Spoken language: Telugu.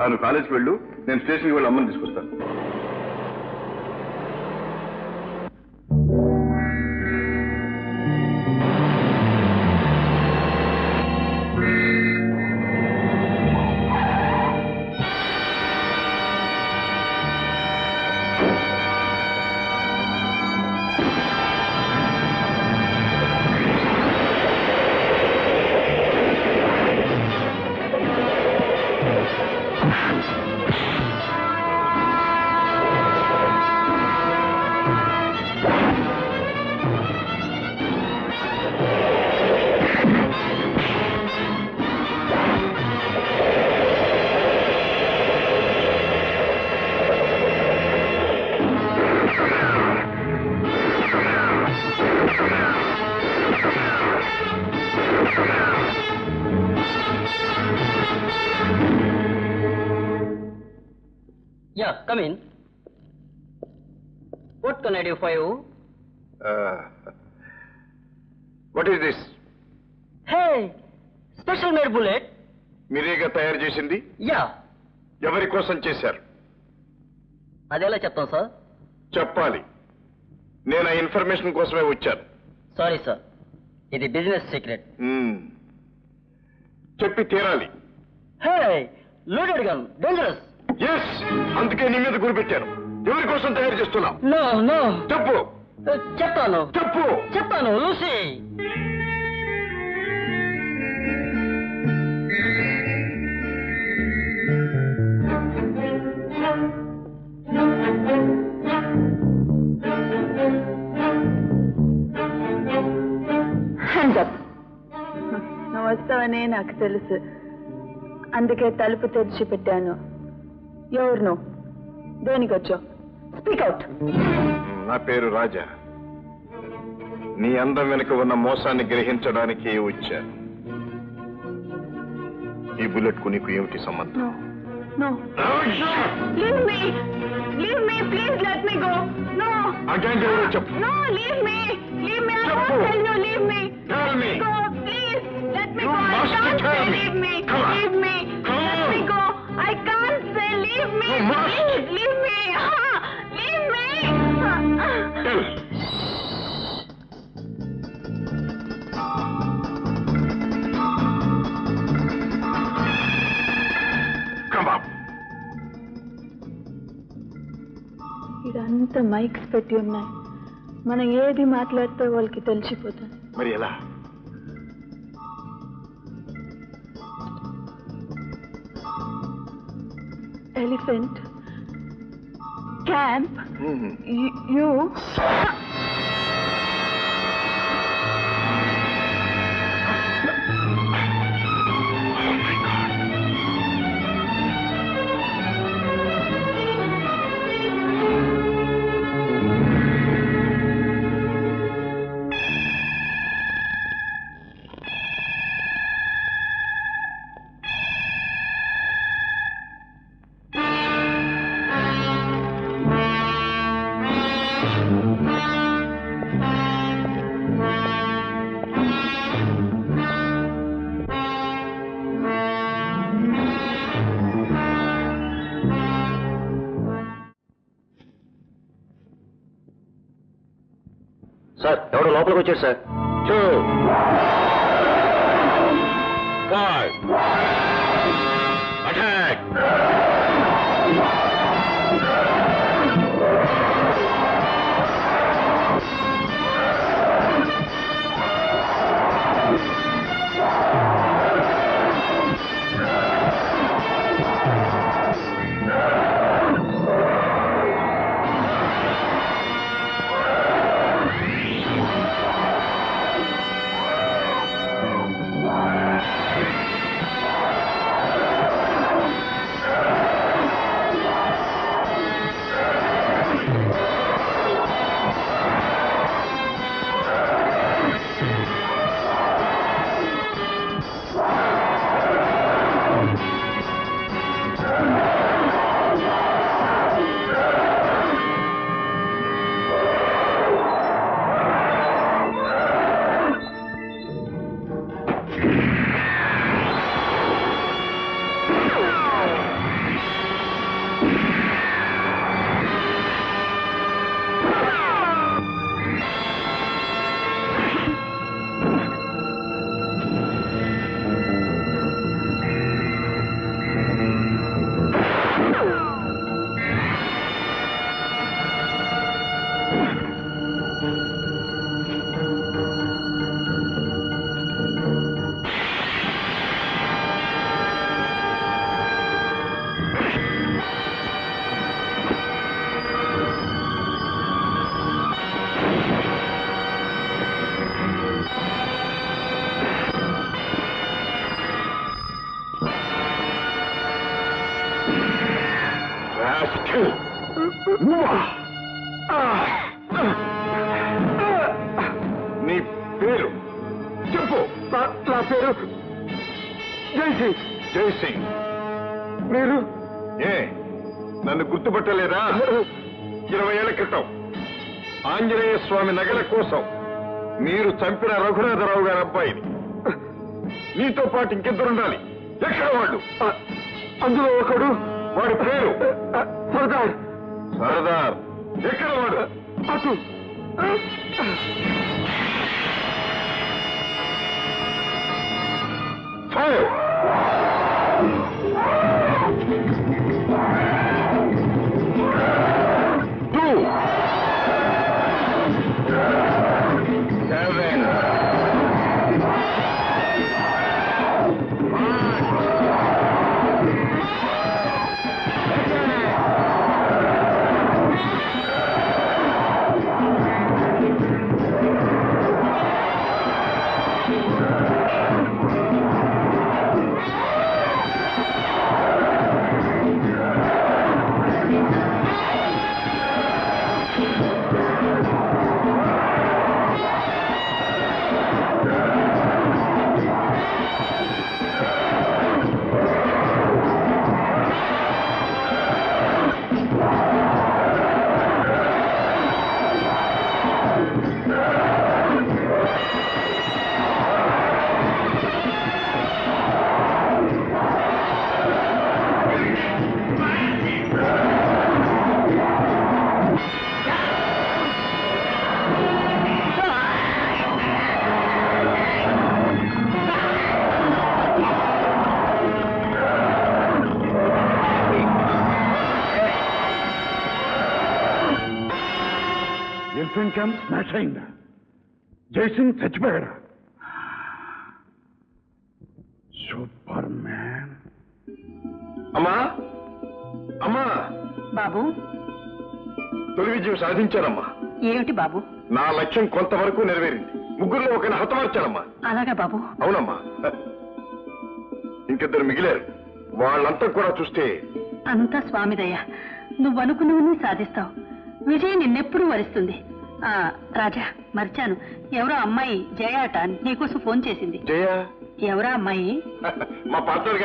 నువ్వు కాలేజీకి వెళ్ళు, నేను స్టేషన్కి వెళ్ళి అమ్మని తీసుకొస్తాను. Yeah, come in. What can I do for you? What is this? Hey, special made bullet. మీరేగా తయారు చేసింది? Yeah. ఎవరి కోసం చేశారు? అదెలా చెప్తాం సార్? చెప్పాలి. నేను ఆ ఇన్ఫర్మేషన్ కోసమే వచ్చాను. సారీ సార్, ఇది బిజినెస్ సీక్రెట్. చెప్పి తీరాలి. Hey, loaded gun, dangerous. Yes, అందుకే నీ మీద గురిపెట్టాను. ఎవరి కోసం తయారు చేస్తున్నావు? No no. చెప్పు. చెప్తాను. చెప్పు. చెప్తాను. లూసీ. నువ్వు వస్తావనే నాకు తెలుసు, అందుకే తలుపు తెరిచి పెట్టాను. ఎవరు నువ్వు? దేనికి వచ్చావు? Speak out. నా పేరు రాజా. నీ అందం వెనుక ఉన్న మోసాన్ని గ్రహించడానికి వచ్చాను. ఈ బుల్లెట్ కు నీకు ఏమిటి సంబంధం? No. Leave me. Leave me. Please let me go. No. Again, చెప్పు. No, leave me. Leave me. I won't tell you. Leave me. Tell me. Go, please. Let me You go. I must can't tell say me. leave me. Come on. Leave me. Come Let on. me go. I can't say leave me. You must. Please, leave me. Leave me. Tell. Come up. ఇదంతా మైక్స్ పెట్టి ఉన్నాయి. మనం ఏది మాట్లాడితే వాళ్ళకి తెలిసిపోతుంది. మరి ఎలా? Elephant camp. యూ సార్, ఎవడో లోపలికి వచ్చారు సార్. 2 5 అటాక్. రాస్కెల్. నువ్వా? నీ పేరు చెప్పు. నా పేరు జైసింగ్. జైసింగ్. మీరు ఏ నన్ను గుర్తుపట్టలేదా? 20 ఏళ్ల క్రితం ఆంజనేయ స్వామి నగల కోసం మీరు చంపిన రఘునాథరావు గారి అబ్బాయిని. నీతో పాటు ఇంకెద్దరుండాలి. ఎక్కడ వాళ్ళు? అందులో ఒకడు. వాడి పేరు సర్దార్. సర్దార్. ఎక్కడ వాడు? అటు. Fire. Two. 7. Elephant camp smash అయిందా? జైసింగ్ చచ్చిపోయాడా? Super man. అమ్మా, అమ్మా, బాబు తొలి విజయం సాధించానమ్మా. ఏమిటి బాబు? నా లక్ష్యం కొంతవరకు నెరవేరింది. ముగ్గురులో ఒకరిని హతమార్చానమ్మా. అలాగా బాబు? అవునమ్మా. ఇంకిద్దరు మిగిలారు. వాళ్ళంతా కూడా చూస్తే అంతా స్వామిదయ్య. నువ్వు అనుకున్నవన్నీ సాధిస్తావు. విజయ్ నిన్నెప్పుడూ వరిస్తుంది. రాజా, మర్చాను. ఎవరో అమ్మాయి జయ అట నీకోసం ఫోన్ చేసింది. జయ ఎవరా అమ్మాయి? మా పార్ట్నర్